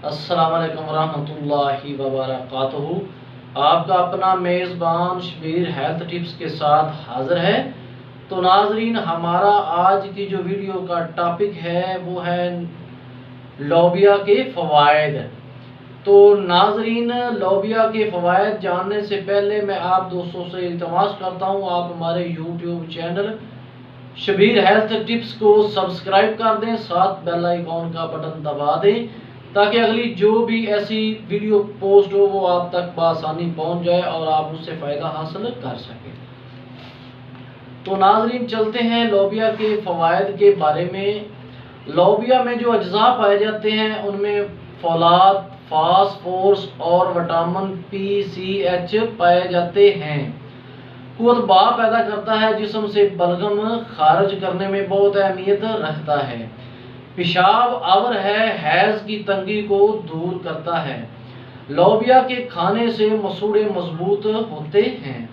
السلام علیکم ورحمۃ اللہ وبرکاتہ۔ آپ کا اپنا میزبان شبیر ہیلتھ ٹپس کے ساتھ حاضر ہے۔ تو ناظرین، ہمارا آج کی جو ویڈیو کا ٹاپک ہے وہ ہے لوبیا کے فوائد۔ تو ناظرین، لوبیا کے فوائد جاننے سے پہلے میں آپ دوستوں سے التماس کرتا ہوں آپ ہمارے YouTube channel Shabbir health tips کو سبسکرائب کر دیں، ساتھ بیل آئیکن کا بٹن دبا دیں تاکہ اگلی جو بھی ایسی ویڈیو پوسٹ ہو وہ آپ تک بآسانی پہنچ جائے اور آپ اس سے فائدہ حاصل کر سکیں۔ تو ناظرین، چلتے ہیں لوبیا کے فوائد کے بارے میں۔ لوبیا میں جو اجزاء پائے جاتے ہیں ان میں فولاد، فاسفورس اور وٹامن PCH پائے جاتے ہیں۔ قوت با پیدا کرتا ہے، جسم سے بلغم خارج کرنے میں بہت اہمیت رکھتا ہے۔ پیشاب آور ہے، حیض کی تنگی کو دور کرتا ہے۔ لوبیا کے کھانے سے مسوڑھے مضبوط ہوتے ہیں۔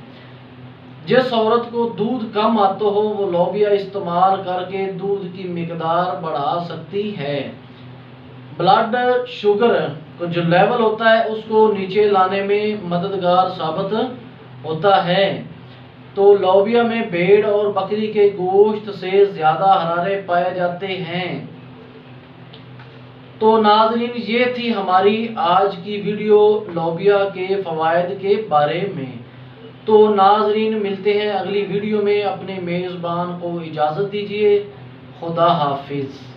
جس عورت کو دودھ کم آتا ہو وہ لوبیا استعمال کر کے دودھ کی مقدار بڑھا سکتی ہے۔ بلڈ شوگر کو جو لیول ہوتا ہے اس کو نیچے لانے میں مددگار ثابت ہوتا ہے۔ تو لوبیا میں بھیڑ اور بکری کے گوشت سے زیادہ حرارے پائے جاتے ہیں۔ تو ناظرین، یہ تھی ہماری آج کی ویڈیو لوبیا کے فوائد کے بارے میں۔ تو ناظرین، ملتے ہیں اگلی ویڈیو میں۔ اپنے میزبان کو اجازت دیجیے۔ خدا حافظ۔